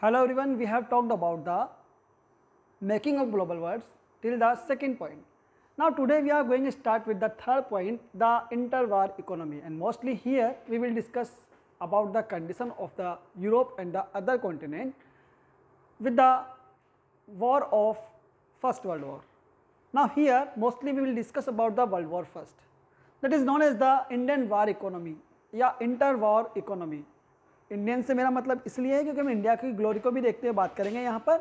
Hello everyone, we have talked about the making of global worlds till the second point. Now today we are going to start with the third point, the interwar economy, and mostly here we will discuss about the condition of the Europe and the other continent with the war of First World War. Now here mostly we will discuss about the World War First, that is known as the Indian war economy या interwar economy. Indian से मेरा मतलब इसलिए है क्योंकि हम India की glory को भी देखते हुए बात करेंगे यहाँ पर।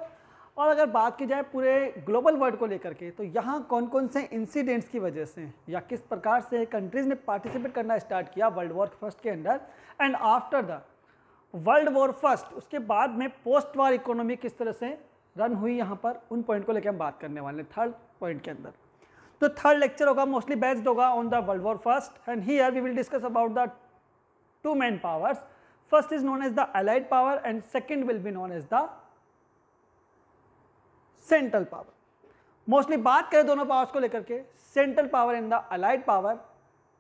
और अगर बात की जाए पूरे ग्लोबल वर्ल्ड को लेकर के, तो यहाँ कौन कौन से इंसिडेंट्स की वजह से या किस प्रकार से कंट्रीज़ ने पार्टिसिपेट करना स्टार्ट किया वर्ल्ड वॉर फर्स्ट के अंदर, and after the world war first उसके बाद में पोस्ट वॉर इकोनॉमी किस तरह से रन हुई, यहाँ पर उन पॉइंट को लेकर हम बात करने वाले हैं थर्ड पॉइंट के अंदर। तो थर्ड लेक्चर होगा मोस्टली बेस्ड होगा on the world war first, and here we will discuss about the two main powers. First is known as the Allied power and second will be known as the Central power. Mostly बात करें दोनों powers को लेकर के, Central power and the Allied power,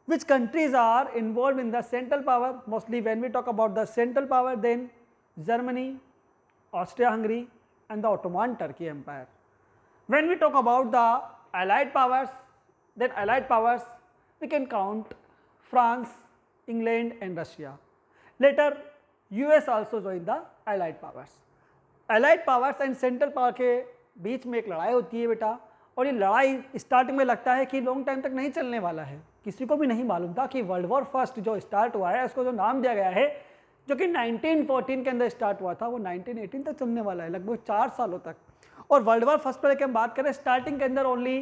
which countries are involved in the Central power? Mostly when we talk about the Central power, then Germany, Austria-Hungary and the Ottoman Turkey Empire. When we talk about the Allied powers, then Allied powers we can count France, England and Russia. Later US also joined the Allied powers. Allied powers and Central power के बीच में एक लड़ाई होती है बेटा, और ये लड़ाई स्टार्टिंग में लगता है कि लॉन्ग टाइम तक नहीं चलने वाला है। किसी को भी नहीं मालूम था कि वर्ल्ड वॉर फर्स्ट जो स्टार्ट हुआ है उसको जो नाम दिया गया है, जो कि 1914 के अंदर स्टार्ट हुआ था, वो 1918 तक चलने वाला है, लगभग 4 सालों तक। और वर्ल्ड वॉर फर्स्ट पर लेकर हम बात करें, स्टार्टिंग के अंदर ओनली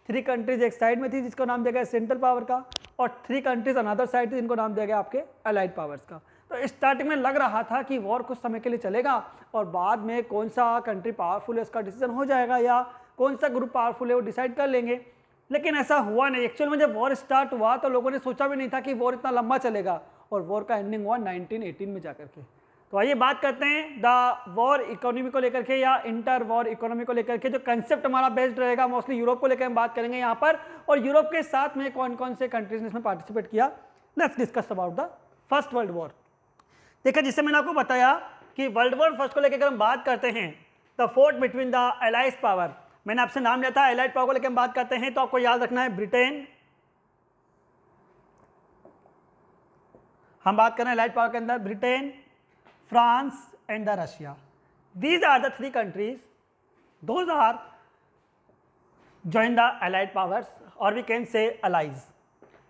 3 कंट्रीज एक साइड में थी जिसको नाम दिया गया सेंट्रल पावर का, और 3 कंट्रीज अनदर साइड थी जिनको नाम दिया गया आपके अलाइड पावर्स का। तो स्टार्टिंग में लग रहा था कि वॉर कुछ समय के लिए चलेगा और बाद में कौन सा कंट्री पावरफुल है उसका डिसीजन हो जाएगा, या कौन सा ग्रुप पावरफुल है वो डिसाइड कर लेंगे। लेकिन ऐसा हुआ नहीं। एक्चुअल में जब वॉर स्टार्ट हुआ तो लोगों ने सोचा भी नहीं था कि वॉर इतना लंबा चलेगा, और वॉर का एंडिंग हुआ 1918 में जाकर के। तो आइए बात करते हैं द वॉर इकोनॉमी को लेकर के या इंटर वॉर इकोनॉमी को लेकर के। जो कंसेप्ट हमारा बेस्ड रहेगा मोस्टली यूरोप को लेकर हम बात करेंगे यहाँ पर, और यूरोप के साथ में कौन कौन से कंट्रीज ने इसमें पार्टिसिपेट किया। Let's discuss about the first world war. देखा, जिससे मैंने आपको बताया कि वर्ल्ड वॉर फर्स्ट को लेकर अगर हम बात करते हैं, the fort between the allies power, मैंने आपसे नाम लिया था एलाइड पावर को लेकर हम बात करते हैं, तो आपको याद रखना है ब्रिटेन, हम बात कर रहे हैं एलाइड पावर के अंदर Britain, France and the Russia. These are the 3 countries, those are join the allied powers or we can say allies,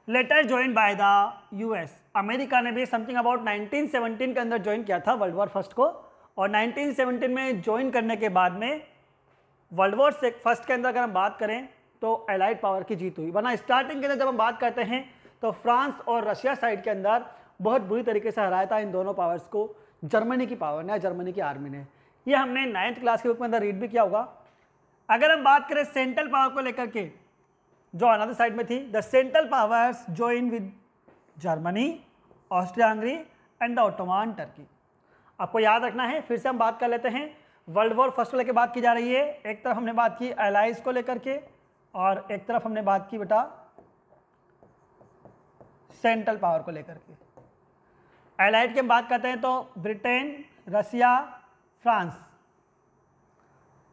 later joined by the US. America ने भी समथिंग अबाउट 1917 के अंदर ज्वाइन किया था world war first को, और 1917 में join करने के बाद में वर्ल्ड वॉर फर्स्ट के अंदर अगर हम बात करें तो अलाइड पावर की जीत हुई। वरना स्टार्टिंग के अंदर जब हम बात करते हैं तो फ्रांस और रशिया साइड के अंदर बहुत बुरी तरीके से हराया था इन दोनों पावर्स को जर्मनी की पावर ने या जर्मनी की आर्मी ने। ये हमने 9th क्लास के बुक में अंदर रीड भी किया होगा। अगर हम बात करें सेंट्रल पावर को लेकर के, जो अनदर साइड में थी, the central powers join with Germany, Austria Hungary and the Ottoman Turkey. आपको याद रखना है, फिर से हम बात कर लेते हैं। वर्ल्ड वॉर फर्स्ट को लेकर बात की जा रही है, एक तरफ हमने बात की एलाइज को लेकर के और एक तरफ हमने बात की बेटा सेंट्रल पावर को लेकर के। एलाइड की हम बात करते हैं तो ब्रिटेन, रशिया, फ्रांस,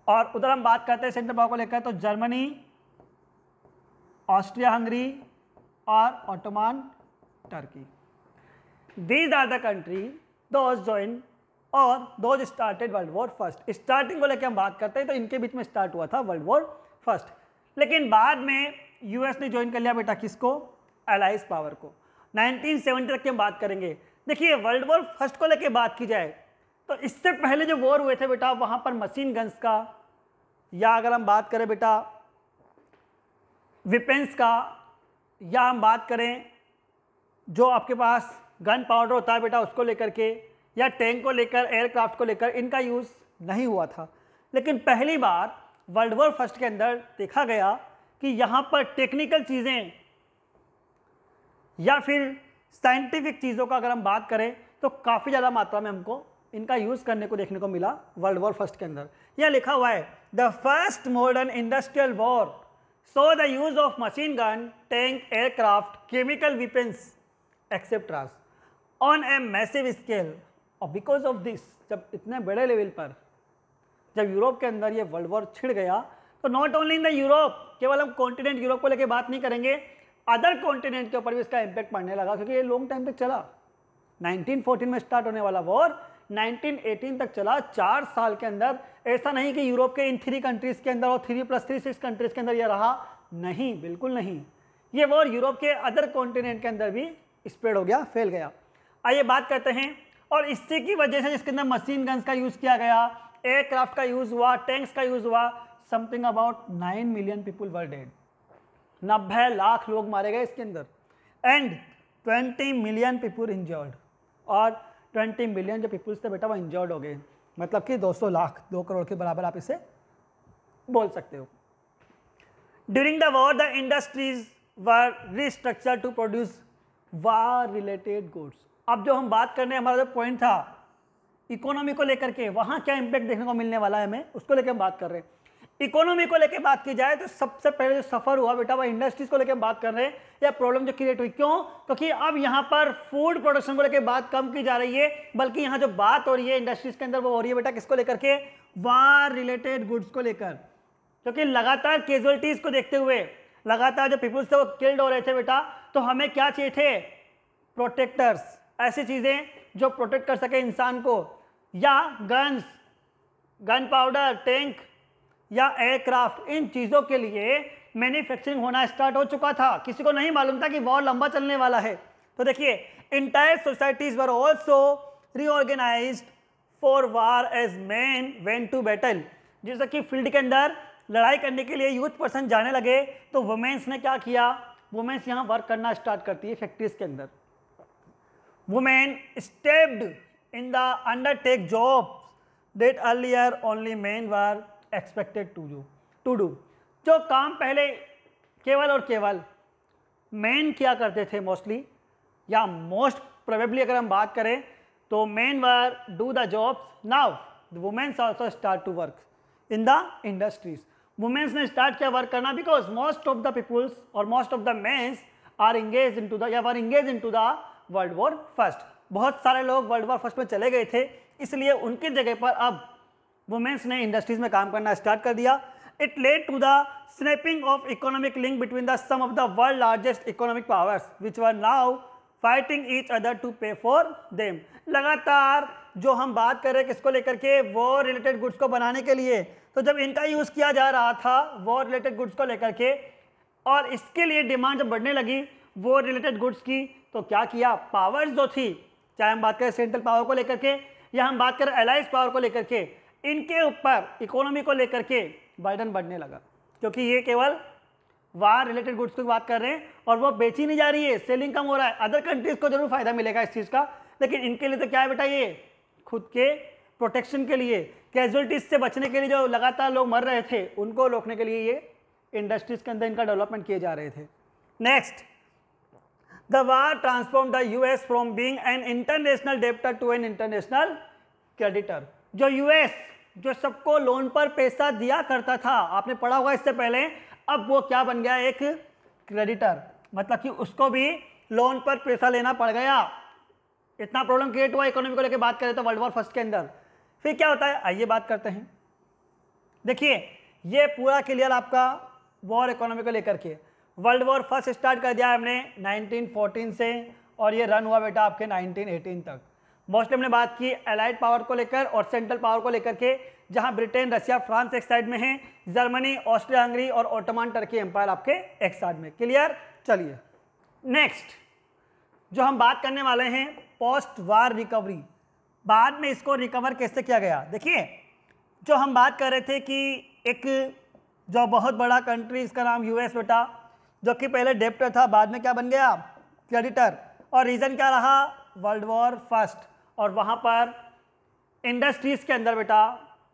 और उधर हम बात करते हैं सेंट्रल पावर को लेकर तो जर्मनी, ऑस्ट्रिया हंगरी और Ottoman Turkey. These are the countries those joined और those started world war first. Starting को लेकर हम बात करते हैं तो इनके बीच में स्टार्ट हुआ था वर्ल्ड वॉर फर्स्ट, लेकिन बाद में यूएस ने ज्वाइन कर लिया बेटा किसको, अलाइज पावर को। 1970 तक की हम बात करेंगे। देखिए, वर्ल्ड वॉर फर्स्ट को लेकर बात की जाए तो इससे पहले जो वॉर हुए थे बेटा, वहाँ पर मशीन गन्स का, या अगर हम बात करें बेटा वेपन्स का, या हम बात करें जो आपके पास गन पाउडर होता है बेटा उसको लेकर के, या टैंक को लेकर, एयरक्राफ्ट को लेकर, इनका यूज़ नहीं हुआ था। लेकिन पहली बार वर्ल्ड वॉर फर्स्ट के अंदर देखा गया कि यहाँ पर टेक्निकल चीज़ें या फिर साइंटिफिक चीज़ों का अगर हम बात करें तो काफ़ी ज़्यादा मात्रा में हमको इनका यूज़ करने को देखने को मिला वर्ल्ड वॉर फर्स्ट के अंदर। यह लिखा हुआ है, the first modern industrial war so the use of machine gun, tank, aircraft, chemical weapons etcetera on a massive scale और बिकॉज ऑफ दिस, जब इतने बड़े लेवल पर जब यूरोप के अंदर ये वर्ल्ड वॉर छिड़ गया, तो not only in the Europe, केवल हम कॉन्टिनेंट यूरोप को लेकर बात नहीं करेंगे, अदर कॉन्टिनेंट के ऊपर भी इसका इम्पैक्ट पड़ने लगा, क्योंकि ये लॉन्ग टाइम तक चला। 1914 में स्टार्ट होने वाला वॉर 1918 तक चला, 4 साल के अंदर। ऐसा नहीं कि यूरोप के इन 3 कंट्रीज के अंदर और 3+3 6 कंट्रीज के अंदर ये रहा, नहीं, बिल्कुल नहीं। ये वॉर यूरोप के अदर कॉन्टिनेंट के अंदर भी स्प्रेड हो गया, फैल गया। आइए बात करते हैं, और इससे की वजह से जिसके अंदर मशीन गन्स का यूज़ किया गया, एयरक्राफ्ट का यूज़ हुआ, टैंक्स का यूज़ हुआ, something about 9 million people were dead, 90 lakh लोग मारे गए इसके अंदर, एंड 20 मिलियन पीपल इंजर्ड, और 20 मिलियन जो पीपल्स थे बेटा वो इंजर्ड हो गए, मतलब कि 200 लाख, 2 करोड़ के बराबर आप इसे बोल सकते हो। During the war the industries were restructured to produce war related goods. अब जो हम बात करने, हमारा जो पॉइंट था इकोनॉमी को लेकर के, वहाँ क्या इम्पैक्ट देखने को मिलने वाला है हमें, उसको लेकर हम बात कर रहे हैं। इकोनॉमी को लेकर बात की जाए तो सबसे पहले जो सफ़र हुआ बेटा वह इंडस्ट्रीज को लेकर बात कर रहे हैं, या प्रॉब्लम जो क्रिएट हुई, क्यों? क्योंकि अब यहाँ पर फूड प्रोडक्शन को लेकर बात कम की जा रही है, बल्कि यहाँ जो बात हो रही है इंडस्ट्रीज के अंदर वो हो रही है बेटा किसको लेकर के, वार रिलेटेड गुड्स को लेकर। क्योंकि लगातार कैजुअलिटीज को देखते हुए, लगातार जो पीपल्स थे वो किल्ड हो रहे थे बेटा, तो हमें क्या चाहिए थे, प्रोटेक्टर्स, ऐसी चीज़ें जो प्रोटेक्ट कर सके इंसान को, या गन्स, गन पाउडर, टैंक या एयरक्राफ्ट। इन चीज़ों के लिए मैन्युफैक्चरिंग होना स्टार्ट हो चुका था, किसी को नहीं मालूम था कि वॉर लंबा चलने वाला है। तो देखिए, entire societies were also reorganised for war as man went to battle. जैसे कि फील्ड के अंदर लड़ाई करने के लिए यूथ पर्सन जाने लगे, तो वुमेन्स ने क्या किया, वुमेन्स यहाँ वर्क करना स्टार्ट करती है फैक्ट्रीज के अंदर। Women stepped in the undertake job that earlier only men were expected to do. जो काम पहले केवल और केवल मेन किया करते थे मोस्टली, या मोस्ट प्रोबेबली अगर हम बात करें तो men were do the jobs, now the womens also start to work in the industries. Womens ने स्टार्ट किया वर्क करना, because most of the peoples और most of the mens are engage into the, या were engage into the world war first. बहुत सारे लोग world war first में चले गए थे, इसलिए उनकी जगह पर अब वुमेन्स ने इंडस्ट्रीज में काम करना स्टार्ट कर दिया। It led to the snapping of economic link between the some of the world largest economic powers which were now fighting each other to pay for them. लगातार जो हम बात कर रहे हैं किसको लेकर के, वॉर रिलेटेड गुड्स को बनाने के लिए, तो जब इनका यूज़ किया जा रहा था वॉर रिलेटेड गुड्स को लेकर के, और इसके लिए डिमांड जब बढ़ने लगी वॉर रिलेटेड गुड्स की, तो क्या किया, पावर्स जो थी, चाहे हम बात करें सेंट्रल पावर को लेकर के या हम बात करें एलाइज पावर को लेकर के, इनके ऊपर इकोनॉमी को लेकर के बर्डन बढ़ने लगा, क्योंकि ये केवल वार रिलेटेड गुड्स की बात कर रहे हैं और वो बेची नहीं जा रही है, सेलिंग कम हो रहा है। अदर कंट्रीज को जरूर फायदा मिलेगा इस चीज़ का, लेकिन इनके लिए तो क्या है बेटा, ये खुद के प्रोटेक्शन के लिए, कैजुअलिटीज से बचने के लिए, जो लगातार लोग मर रहे थे उनको रोकने के लिए ये इंडस्ट्रीज के अंदर इनका डेवलपमेंट किए जा रहे थे। Next, the war transform the US from being an international debtor to an international creditor. जो यूएस जो सबको लोन पर पैसा दिया करता था, आपने पढ़ा होगा इससे पहले, अब वो क्या बन गया, एक क्रेडिटर, मतलब कि उसको भी लोन पर पैसा लेना पड़ गया। इतना प्रॉब्लम क्रिएट हुआ इकोनॉमी को लेकर बात करें तो वर्ल्ड वॉर फर्स्ट के अंदर। फिर क्या होता है, आइए बात करते हैं। देखिए, ये पूरा क्लियर आपका वॉर इकोनॉमी को लेकर के। वर्ल्ड वॉर फर्स्ट स्टार्ट कर दिया हमने 1914 से, और ये रन हुआ बेटा आपके 1918 तक। मोस्टली हमने बात की एलाइड पावर को लेकर और सेंट्रल पावर को लेकर के, जहां ब्रिटेन, रशिया, फ्रांस एक साइड में है, जर्मनी, ऑस्ट्रिया हंगरी और ओटोमन टर्की एम्पायर आपके एक साइड में। क्लियर? चलिए नेक्स्ट जो हम बात करने वाले हैं, पोस्ट वार रिकवरी। बाद में इसको रिकवर कैसे किया गया। देखिए, जो हम बात कर रहे थे कि एक जो बहुत बड़ा कंट्री, इसका नाम यूएस बेटा, जो कि पहले डेब्टर था, बाद में क्या बन गया, क्रेडिटर। और रीज़न क्या रहा, वर्ल्ड वॉर फर्स्ट। और वहाँ पर इंडस्ट्रीज़ के अंदर बेटा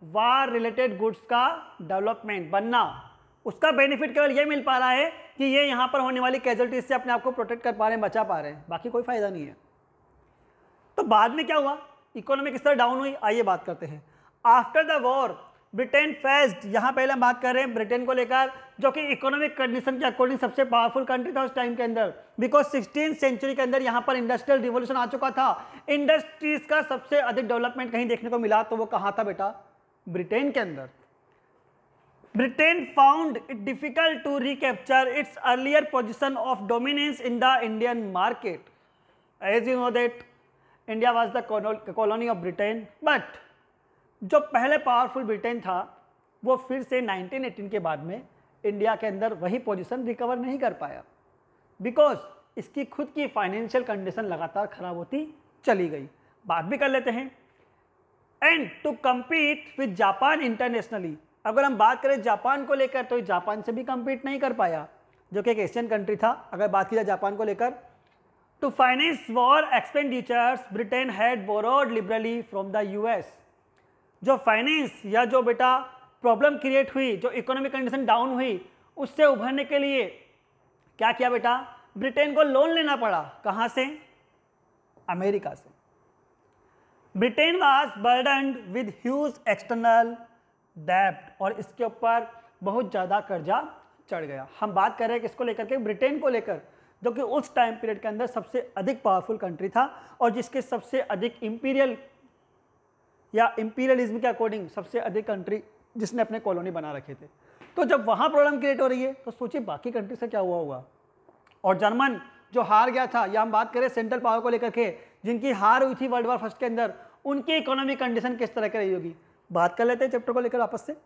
वार रिलेटेड गुड्स का डेवलपमेंट बनना, उसका बेनिफिट केवल ये मिल पा रहा है कि ये यहाँ पर होने वाली कैजुअलिटीज से अपने आप को प्रोटेक्ट कर पा रहे हैं, बचा पा रहे हैं, बाकी कोई फायदा नहीं है। तो बाद में क्या हुआ, इकोनॉमी किस तरह डाउन हुई, आइए बात करते हैं। After the war Britain faced, यहाँ पहले हम बात कर रहे हैं ब्रिटेन को लेकर, जो कि इकोनॉमिक कंडीशन के अकॉर्डिंग सबसे पावरफुल कंट्री था उस टाइम के अंदर, बिकॉज 16th सेंचुरी के अंदर यहाँ पर इंडस्ट्रियल रिवॉल्यूशन आ चुका था। इंडस्ट्रीज का सबसे अधिक डेवलपमेंट कहीं देखने को मिला तो वो कहाँ था बेटा, ब्रिटेन के अंदर। Britain found it difficult to recapture its earlier position of dominance in the Indian market. As you know that India was the colony of Britain, but जो पहले पावरफुल ब्रिटेन था वो फिर से 1918 के बाद में इंडिया के अंदर वही पोजीशन रिकवर नहीं कर पाया, बिकॉज इसकी खुद की फाइनेंशियल कंडीशन लगातार खराब होती चली गई। बात भी कर लेते हैं। And to compete with Japan internationally, अगर हम बात करें जापान को लेकर तो जापान से भी कम्पीट नहीं कर पाया, जो कि एक एशियन कंट्री था। अगर बात की जाए जापान को लेकर, to finance war expenditures Britain had borrowed liberally from the US. जो फाइनेंस या जो बेटा प्रॉब्लम क्रिएट हुई, जो इकोनॉमिक कंडीशन डाउन हुई, उससे उभरने के लिए क्या किया बेटा, ब्रिटेन को लोन लेना पड़ा। कहाँ से, अमेरिका से। Britain was burdened with huge external डेब्ट, और इसके ऊपर बहुत ज़्यादा कर्जा चढ़ गया। हम बात कर रहे हैं किसको लेकर के, ब्रिटेन को लेकर, जो कि उस टाइम पीरियड के अंदर सबसे अधिक पावरफुल कंट्री था और जिसके सबसे अधिक इंपीरियल या इंपीरियलिज्म के अकॉर्डिंग सबसे अधिक कंट्री जिसने अपने कॉलोनी बना रखे थे। तो जब वहाँ प्रॉब्लम क्रिएट हो रही है तो सोचिए बाकी कंट्री से क्या हुआ होगा। और जर्मन जो हार गया था, या हम बात करें सेंट्रल पावर को लेकर के, जिनकी हार हुई थी वर्ल्ड वॉर फर्स्ट के अंदर, उनकी इकोनॉमिक कंडीशन किस तरह की रही होगी। बात कर लेते हैं चैप्टर को लेकर वापस से।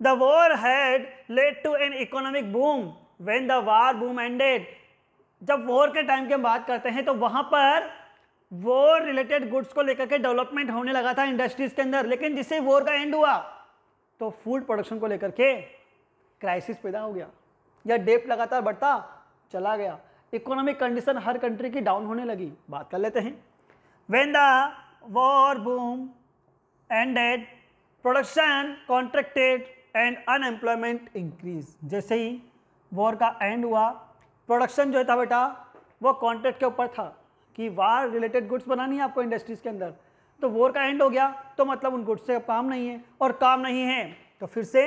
The war had led to an economic boom when the war boom ended. जब वॉर के टाइम की हम बात करते हैं तो वहां पर वॉर रिलेटेड गुड्स को लेकर के डेवलपमेंट होने लगा था इंडस्ट्रीज के अंदर, लेकिन जिससे वॉर का एंड हुआ तो फूड प्रोडक्शन को लेकर के क्राइसिस पैदा हो गया, या डेप्ट लगातार बढ़ता चला गया, इकोनॉमिक कंडीशन हर कंट्री की डाउन होने लगी। बात कर लेते हैं। When the war boom ended production contracted and unemployment increase. जैसे ही वॉर का एंड हुआ, प्रोडक्शन जो था बेटा वो कॉन्ट्रैक्ट के ऊपर था कि वार रिलेटेड गुड्स बनानी है आपको इंडस्ट्रीज के अंदर। तो वॉर का एंड हो गया तो मतलब उन गुड्स से अब काम नहीं है, और काम नहीं है तो फिर से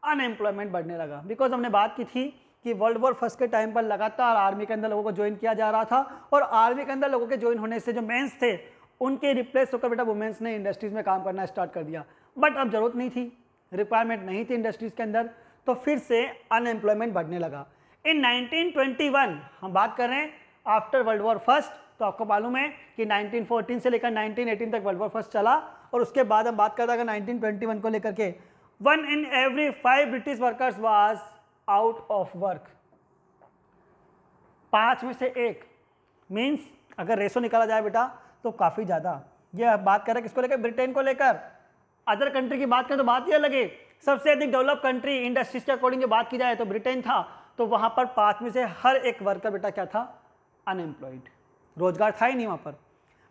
अनएम्प्लॉयमेंट बढ़ने लगा। बिकॉज हमने बात की थी कि वर्ल्ड वॉर फर्स्ट के टाइम पर लगातार आर्मी के अंदर लोगों को ज्वाइन किया जा रहा था, और आर्मी के अंदर लोगों के ज्वाइन होने से जो मेंस थे उनके रिप्लेस होकर बेटा वुमेन्स ने इंडस्ट्रीज में काम करना स्टार्ट कर दिया। बट अब जरूरत नहीं थी, रिक्वायरमेंट नहीं थी इंडस्ट्रीज के अंदर, तो फिर से अनएम्प्लॉयमेंट बढ़ने लगा। इन 1921 हम बात कर रहे हैं आफ्टर वर्ल्ड वॉर फर्स्ट, तो आपको मालूम है कि 1914 से लेकर 1918 तक वर्ल्ड वॉर फर्स्ट चला, और उसके बाद हम बात करते हैं 1921 को लेकर के, 1 in every 5 British workers was out of work. 5 में से 1 मीन्स अगर रेशो निकाला जाए बेटा तो काफ़ी ज़्यादा। ये बात कर रहे हैं किसको लेकर, ब्रिटेन को लेकर। अदर कंट्री की बात करें तो बात यह लगे, सबसे अधिक डेवलप कंट्री इंडस्ट्रीज के अकॉर्डिंग जो बात की जाए तो ब्रिटेन था, तो वहाँ पर 5 में से हर एक वर्कर बेटा क्या था, अनएम्प्लॉयड, रोजगार था ही नहीं वहाँ पर।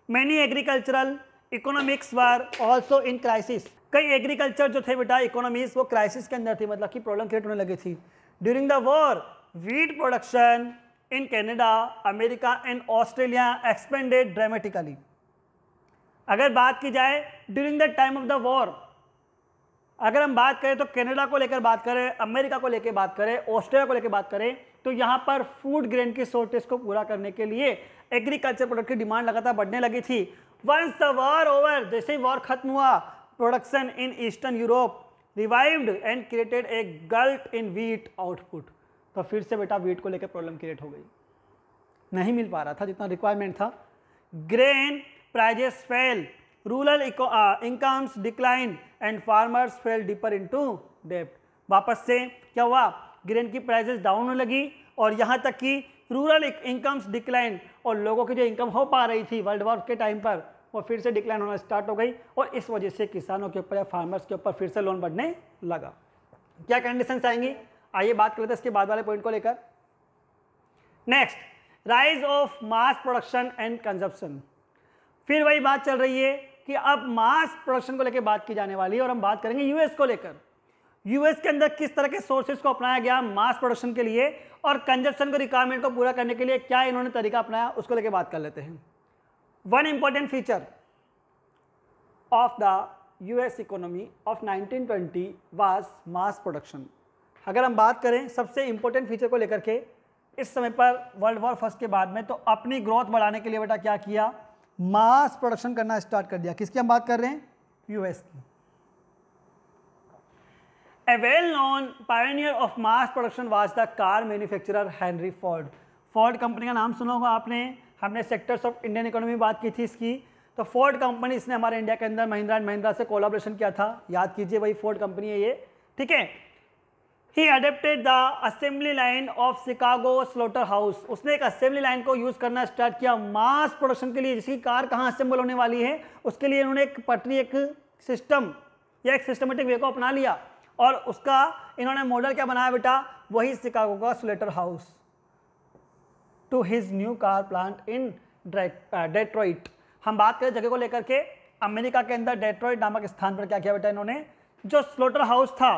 Many agricultural economics were also in crisis. कई एग्रीकल्चर जो थे बेटा इकोनॉमीज वो क्राइसिस के अंदर थी, मतलब कि प्रॉब्लम क्रिएट होने लगी थी। During the war wheat production in Canada, America and Australia expanded dramatically. अगर बात की जाए during the time of the war, अगर हम बात करें तो कनाडा को लेकर बात करें, अमेरिका को लेकर बात करें, ऑस्ट्रेलिया को लेकर बात करें, तो यहाँ पर फूड ग्रेन की शॉर्टेज को पूरा करने के लिए एग्रीकल्चर प्रोडक्ट की डिमांड लगातार बढ़ने लगी थी। वंस द वॉर ओवर, जैसे ही वॉर खत्म हुआ, production in eastern Europe revived and created a glut in wheat output. तो फिर से बेटा वीट को लेकर प्रॉब्लम क्रिएट हो गई, नहीं मिल पा रहा था जितना रिक्वायरमेंट था। Grain prices fell, rural incomes decline and farmers fell deeper into डेब्ट। वापस से क्या हुआ, ग्रेन की प्राइजेस डाउन होने लगी, और यहाँ तक कि रूरल इनकम्स डिक्लाइन, और लोगों की जो इनकम हो पा रही थी वर्ल्ड वॉर के टाइम पर वो फिर से डिक्लाइन होना स्टार्ट हो गई, और इस वजह से किसानों के ऊपर या फार्मर्स के ऊपर फिर से लोन बढ़ने लगा। क्या कंडीशंस आएंगी, आइए बात कर लेते हैं इसके बाद वाले पॉइंट को लेकर। Next, rise of mass production and consumption. फिर वही बात चल रही है कि अब मास प्रोडक्शन को लेकर बात की जाने वाली है, और हम बात करेंगे यूएस को लेकर। यूएस के अंदर किस तरह के सोर्सेज को अपनाया गया मास प्रोडक्शन के लिए, और कंजप्शन को रिक्वायरमेंट को पूरा करने के लिए क्या इन्होंने तरीका अपनाया, उसको लेकर बात कर लेते हैं। One important feature of the US economy of 1920 was mass production. अगर हम बात करें सबसे इंपॉर्टेंट फीचर को लेकर के, इस समय पर वर्ल्ड वॉर फर्स्ट के बाद में तो अपनी ग्रोथ बढ़ाने के लिए बेटा क्या किया, मास प्रोडक्शन करना स्टार्ट कर दिया। किसकी हम बात कर रहे हैं, यूएस की। A well-known pioneer of mass production was the car manufacturer Henry Ford. Ford company का नाम सुना होगा आपने, हमने सेक्टर्स ऑफ इंडियन इकोनॉमी में बात की थी इसकी। तो फोर्ड कंपनी, इसने हमारे इंडिया के अंदर महिंद्रा एंड महिंद्रा से कोलैबोरेशन किया था, याद कीजिए वही फोर्ड कंपनी है ये, ठीक है। He adapted the assembly line of Chicago slaughterhouse. उसने एक असेंबली लाइन को यूज करना स्टार्ट किया मास प्रोडक्शन के लिए। जिसकी कार कहाँ असेंबल होने वाली है उसके लिए इन्होंने एक पटरी, एक सिस्टम या एक सिस्टमेटिक वे को अपना लिया और उसका इन्होंने मॉडल क्या बनाया बेटा, वही शिकागो का slaughterhouse to his new car plant in Detroit. हम बात करें जगह को लेकर के, अमेरिका के अंदर डेट्रॉइट नामक स्थान पर क्या किया बेटा इन्होंने, जो स्लोटर हाउस था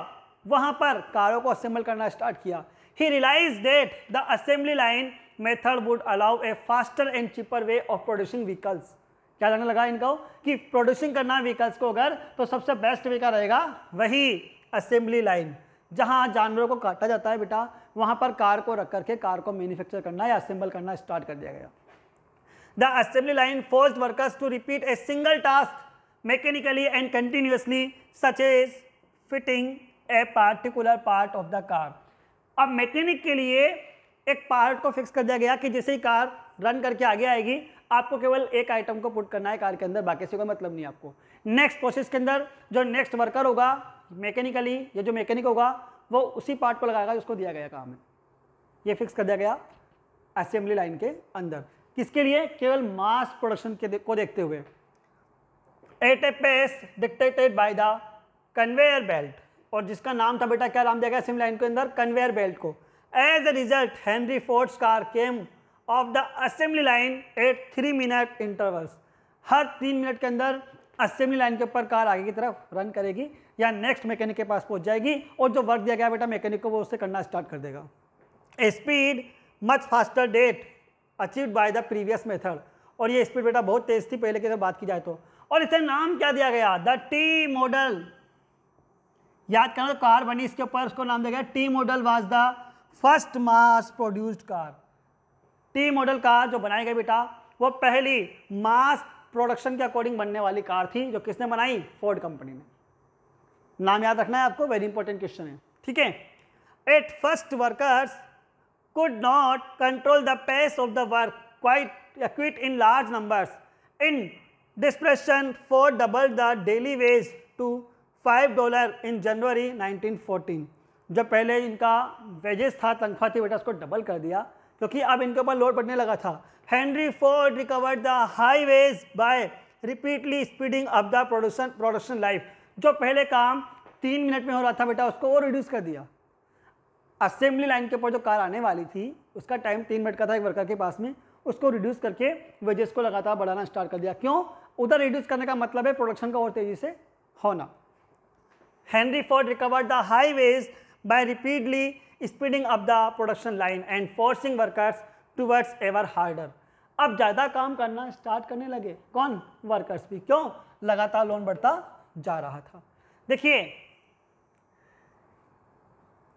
वहां पर कारों को असेंबल करना स्टार्ट किया। He realised that the assembly line method would allow a faster and cheaper way of producing vehicles. क्या लगने लगा इनको कि प्रोड्यूसिंग करना व्हीकल्स को अगर, तो सबसे बेस्ट वे का रहेगा वही असेंबली लाइन, जहां जानवरों को काटा जाता है बेटा, वहां पर कार को रख करके कार को मैन्युफैक्चर करना या असेंबल करना स्टार्ट कर दिया गया। The assembly line forced workers to repeat a single task mechanically and continuously such as fitting a particular part of the car. अब मैकेनिक के लिए एक पार्ट को फिक्स कर दिया गया कि जैसे ही कार रन करके आगे आएगी आपको केवल एक आइटम को पुट करना है कार के अंदर, बाकी से कोई मतलब नहीं आपको। नेक्स्ट प्रोसेस के अंदर जो नेक्स्ट वर्कर होगा मैकेनिकली, या जो मैकेनिक होगा वो उसी पार्ट को लगाएगा जिसको दिया गया काम है। ये फिक्स कर दिया गया असेंबली लाइन के अंदर। किसके लिए, केवल मास प्रोडक्शन को देखते हुए। At a pace dictated by the conveyor belt, और जिसका नाम था बेटा, क्या नाम दिया गया असेंबली लाइन के अंदर, कन्वेयर बेल्ट को। As a result Henry Ford's car came off the assembly line at 3 minute intervals. हर 3 मिनट के अंदर असेंबली लाइन के ऊपर कार आगे की तरफ रन करेगी या नेक्स्ट मैकेनिक के पास पहुंच जाएगी और जो वर्क दिया गया बेटा मैकेनिक को वो उससे करना स्टार्ट कर देगा। A speed much faster that achieved by the previous method, और ये स्पीड बेटा बहुत तेज थी पहले की अगर बात की जाए तो। और इसे नाम क्या दिया गया, द टी मॉडल। याद करना, तो कार बनी इसके ऊपर, उसको नाम दिया गया T model was the first mass produced car. T model car जो बनाई गई बेटा वो पहली मास प्रोडक्शन के अकॉर्डिंग बनने वाली कार थी, जो किसने बनाई, फोर्ड कंपनी ने। नाम याद रखना है आपको, वेरी इंपॉर्टेंट क्वेश्चन है, ठीक है। At first workers could not control the pace of the work quite in large numbers. In desperation, Ford doubled the daily wage to $5 in January 1914. जब पहले इनका वेजेस था, तनख्वाह थी बेटा, उसको डबल कर दिया क्योंकि अब इनके ऊपर लोड बढ़ने लगा था। Henry Ford recovered the high veg bye repeatedly speeding up the production life. जो पहले काम 3 मिनट में हो रहा था बेटा, उसको और रिड्यूस कर दिया। असेंबली लाइन के ऊपर जो कार आने वाली थी उसका टाइम 3 मिनट का था एक वर्कर के पास में, उसको रिड्यूस करके वेजेस को लगातार बढ़ाना स्टार्ट कर दिया। क्यों, उधर रिड्यूस करने का मतलब है प्रोडक्शन का और तेजी से होना। Henry Ford recovered the high veg bye repeatedly speeding up the production line and forcing workers towards ever harder. अब ज़्यादा काम करना स्टार्ट करने लगे, कौन, वर्कर्स भी। क्यों, लगातार लोन बढ़ता जा रहा था। देखिए,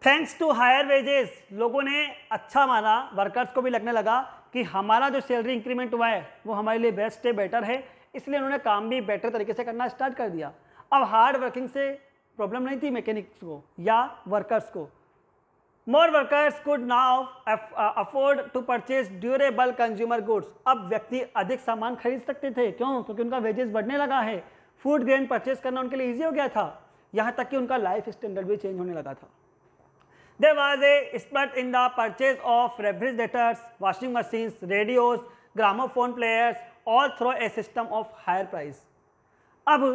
थैंक्स टू हायर वेजेस, लोगों ने अच्छा माना, वर्कर्स को भी लगने लगा कि हमारा जो सैलरी इंक्रीमेंट हुआ है वो हमारे लिए बेस्ट है, बेटर है, इसलिए उन्होंने काम भी बेटर तरीके से करना स्टार्ट कर दिया। अब हार्ड वर्किंग से प्रॉब्लम नहीं थी मैकेनिक्स को या वर्कर्स को। More workers could now afford to purchase durable consumer goods. अब व्यक्ति अधिक सामान खरीद सकते थे, क्यों, क्योंकि उनका वेजेस बढ़ने लगा है, फूड ग्रेन परचेज करना उनके लिए ईजी हो गया था, यहाँ तक कि उनका लाइफ स्टैंडर्ड भी चेंज होने लगा था। There was a spurt in the purchase of refrigerators, washing machines, radios, gramophone players, all through a system of higher price. अब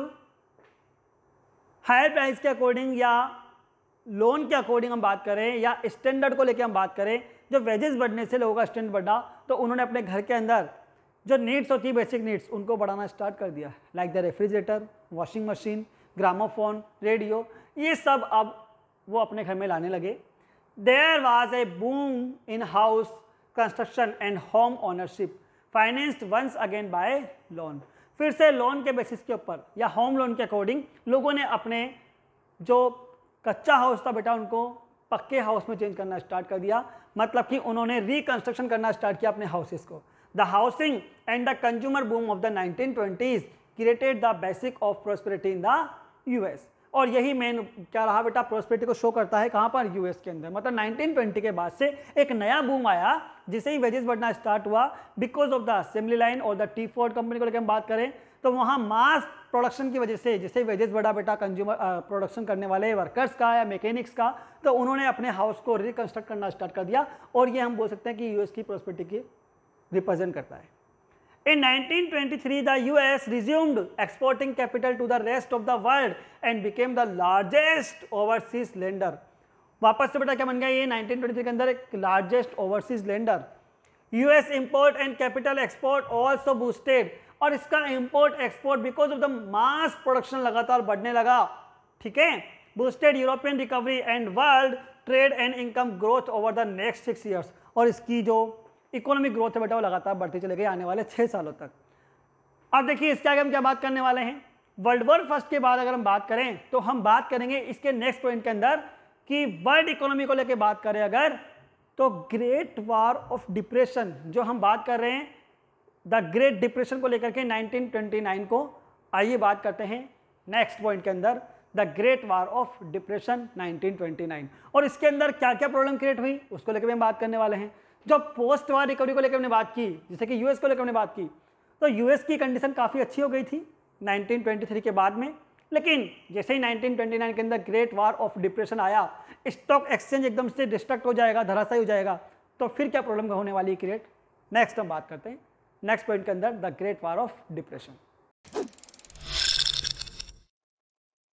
हायर प्राइस के अकॉर्डिंग या लोन के अकॉर्डिंग हम बात करें या स्टैंडर्ड को लेकर हम बात करें, जो वेजेस बढ़ने से लोगों का स्टैंडर्ड बढ़ा तो उन्होंने अपने घर के अंदर जो नीड्स होती है, बेसिक नीड्स, उनको बढ़ाना स्टार्ट कर दिया। Like the refrigerator, washing machine, gramophone, radio, ये सब अब वो अपने घर में लाने लगे। There was a boom in house construction and home ownership, financed once again by loan. फिर से लोन के बेसिस के ऊपर या होम लोन के अकॉर्डिंग लोगों ने अपने जो कच्चा हाउस था बेटा उनको पक्के हाउस में चेंज करना स्टार्ट कर दिया, मतलब कि उन्होंने रिकंस्ट्रक्शन करना स्टार्ट किया अपने हाउसेस को। The housing and the consumer boom of the 1920s created the basic of prosperity in the US. और यही मेन क्या रहा बेटा, प्रोस्पेरिटी को शो करता है कहाँ पर, यूएस के अंदर। मतलब 1920 के बाद से एक नया बूम आया जिसे ही वेजेस बढ़ना स्टार्ट हुआ because of the assembly line और द टी फोर्ड कंपनी को लेकर हम बात करें तो वहाँ मास प्रोडक्शन की वजह से जैसे वेजेस बढ़ा बेटा कंज्यूमर प्रोडक्शन करने वाले वर्कर्स का या मैकेनिक्स का, तो उन्होंने अपने हाउस को रिकंस्ट्रक्ट करना स्टार्ट कर दिया। और ये हम बोल सकते हैं कि यूएस की प्रोस्पेरिटी की रिप्रेजेंट करता है। In 1923, the US resumed exporting capital to the rest of the world and became the largest overseas lender. वापस से बेटा क्या बन गया ये 1923 के अंदर एक largest overseas lender. US import and capital export also boosted, और इसका import export because of the mass production लगातार बढ़ने लगा, ठीक है। Boosted European recovery and world trade and income growth over the next 6 years, और इसकी जो इकोनॉमिक ग्रोथ है बेटा वो लगातार बढ़ती चली गई आने वाले 6 सालों तक। अब देखिए इसके आगे हम क्या बात करने वाले हैं। वर्ल्ड वॉर फर्स्ट के बाद अगर हम बात करें तो हम बात करेंगे इसके नेक्स्ट पॉइंट के अंदर कि वर्ल्ड इकोनॉमी को लेकर बात करें अगर तो ग्रेट वार ऑफ डिप्रेशन जो हम बात कर रहे हैं, द ग्रेट डिप्रेशन को लेकर के 1929 को, आइए बात करते हैं नेक्स्ट पॉइंट के अंदर, the great war of depression 1929। और इसके अंदर क्या क्या प्रॉब्लम क्रिएट हुई उसको लेकर भी हम बात करने वाले हैं। जो पोस्ट वार रिकवरी को लेकर हमने बात की, जैसे कि यूएस को लेकर हमने बात की, तो यूएस की कंडीशन काफ़ी अच्छी हो गई थी 1923 के बाद में, लेकिन जैसे ही 1929 के अंदर ग्रेट वार ऑफ डिप्रेशन आया, स्टॉक एक्सचेंज एकदम से डिस्ट्रक्ट हो जाएगा, धराशायी हो जाएगा, तो फिर क्या प्रॉब्लम होने वाली क्रिएट, नेक्स्ट हम बात करते हैं नेक्स्ट पॉइंट के अंदर, the great war of depression.